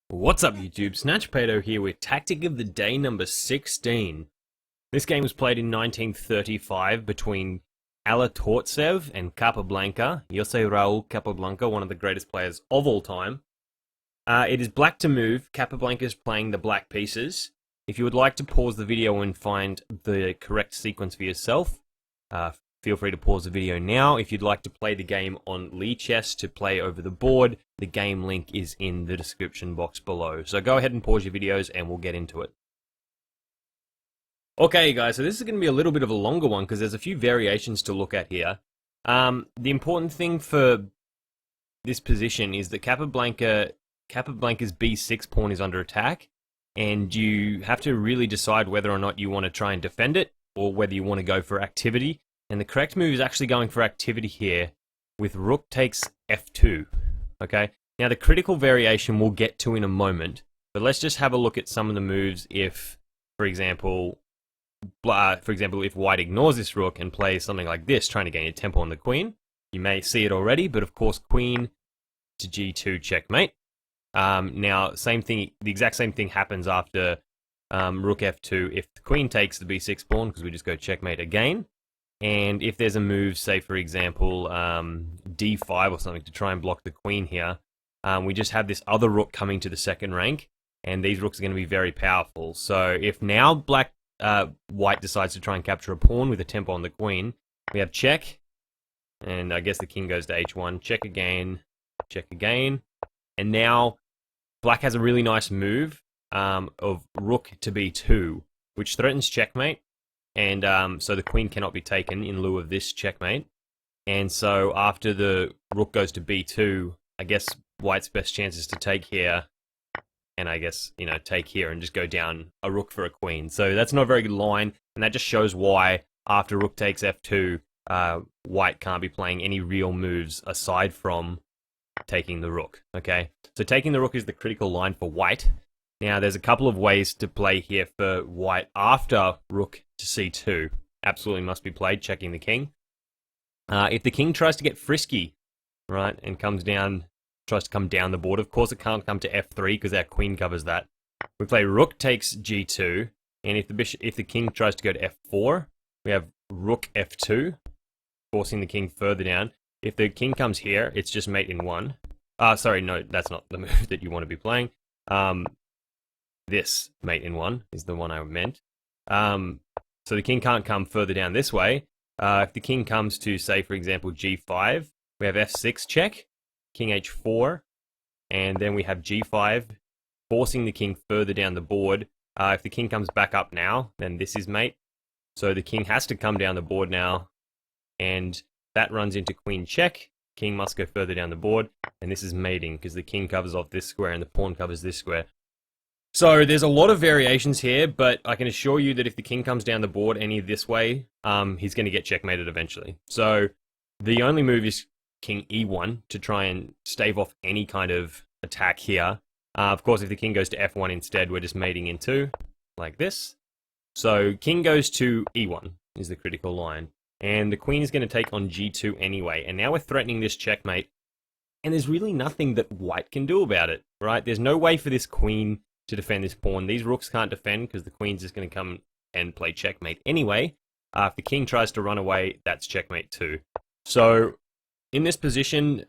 What's up YouTube, Snatchpedo here with Tactic of the Day number 16. This game was played in 1935 between Alatortsev and Capablanca, Jose Raul Capablanca, one of the greatest players of all time. It is black to move, Capablanca is playing the black pieces. If you would like to pause the video and find the correct sequence for yourself, feel free to pause the video now. If you'd like to play the game on Lichess to play over the board, the game link is in the description box below. So go ahead and pause your videos and we'll get into it. Okay guys, so this is going to be a little bit of a longer one because there's a few variations to look at here. The important thing for this position is that Capablanca's b6 pawn is under attack, and you have to really decide whether or not you want to try and defend it or whether you want to go for activity. And the correct move is actually going for activity here with rook takes f2. Okay, now the critical variation we'll get to in a moment, but let's just have a look at some of the moves if, for example, if white ignores this rook and plays something like this, trying to gain a tempo on the queen. You may see it already, but of course queen to g2 checkmate. Now, the exact same thing happens after rook f2 if the queen takes the b6 pawn, because we just go checkmate again. And if there's a move, say for example d5 or something to try and block the queen here, we just have this other rook coming to the second rank, and these rooks are going to be very powerful. So if now white decides to try and capture a pawn with a tempo on the queen, we have check, and I guess the king goes to h1, check again, and now black has a really nice move of rook to b2, which threatens checkmate. And so the queen cannot be taken in lieu of this checkmate. And so after the rook goes to b2, I guess white's best chance is to take here, and I guess, take here and just go down a rook for a queen. So that's not a very good line, and that just shows why after rook takes f2, white can't be playing any real moves aside from taking the rook, okay? So taking the rook is the critical line for white. Now, there's a couple of ways to play here for white after rook to c2. Absolutely must be played, checking the king. If the king tries to get frisky, right, and tries to come down the board, of course it can't come to f3 because our queen covers that. We play rook takes g2, and if the king tries to go to f4, we have rook f2, forcing the king further down. If the king comes here, it's just mate in one. Sorry, no, that's not the move that you want to be playing. This mate in one is the one I meant. So the king can't come further down this way. If the king comes to, say, for example, g5, we have f6 check, king h4, and then we have g5, forcing the king further down the board. If the king comes back up now, then this is mate. So the king has to come down the board now, and that runs into queen check. King must go further down the board, and this is mating because the king covers off this square and the pawn covers this square. So there's a lot of variations here, but I can assure you that if the king comes down the board any this way, he's going to get checkmated eventually. So the only move is king e1 to try and stave off any kind of attack here. Of course, if the king goes to f1 instead, we're just mating in two, like this. So king goes to e1 is the critical line. And the queen is going to take on g2 anyway. And now we're threatening this checkmate. And there's really nothing that white can do about it, right? There's no way for this queen to defend this pawn. These rooks can't defend because the queen's just going to come and play checkmate anyway. If the king tries to run away, that's checkmate too. So in this position,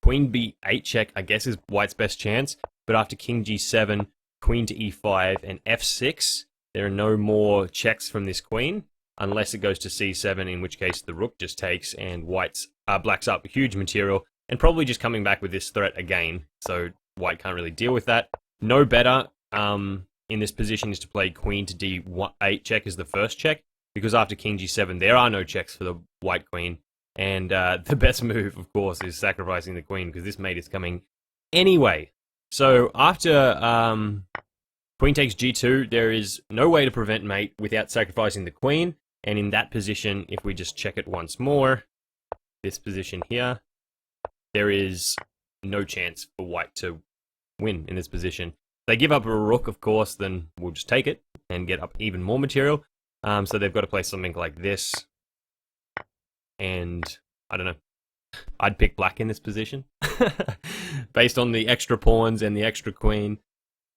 queen b8 check, I guess, is white's best chance. But after king g7, queen to e5, and f6, there are no more checks from this queen unless it goes to c7, in which case the rook just takes and black's up huge material and probably just coming back with this threat again. So white can't really deal with that. No better in this position is to play queen to d8 check as the first check, because after king g7 there are no checks for the white queen. And the best move, of course, is sacrificing the queen, because this mate is coming anyway. So after queen takes g2, there is no way to prevent mate without sacrificing the queen. And in that position, if we just check it once more, this position here, there is no chance for white to win in this position. If they give up a rook, of course, then we'll just take it and get up even more material. So they've got to play something like this. And I don't know. I'd pick black in this position. Based on the extra pawns and the extra queen.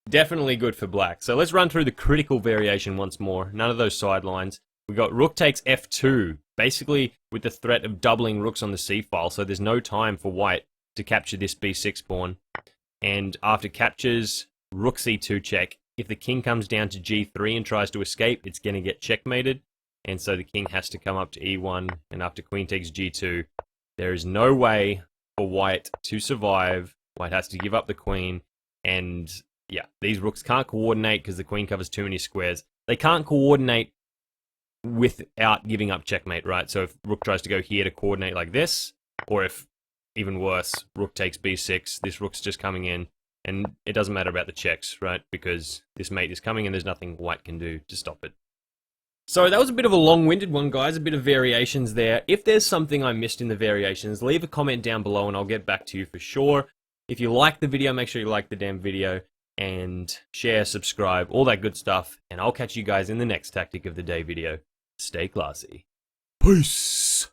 Definitely good for black. So let's run through the critical variation once more. None of those sidelines. We got rook takes f2, basically with the threat of doubling rooks on the c-file, so there's no time for white to capture this b6 pawn. And after captures, rook c2 check. If the king comes down to g3 and tries to escape, it's going to get checkmated. And so the king has to come up to e1, and after queen takes g2, there is no way for white to survive. White has to give up the queen, and yeah, these rooks can't coordinate because the queen covers too many squares. They can't coordinate without giving up checkmate, right? So if rook tries to go here to coordinate like this, or if, even worse, rook takes b6, this rook's just coming in, and it doesn't matter about the checks, right? Because this mate is coming and there's nothing white can do to stop it. So that was a bit of a long-winded one, guys, a bit of variations there. If there's something I missed in the variations, leave a comment down below and I'll get back to you for sure. If you like the video, make sure you like the damn video, and share, subscribe, all that good stuff, and I'll catch you guys in the next Tactic of the Day video. Stay classy. Peace!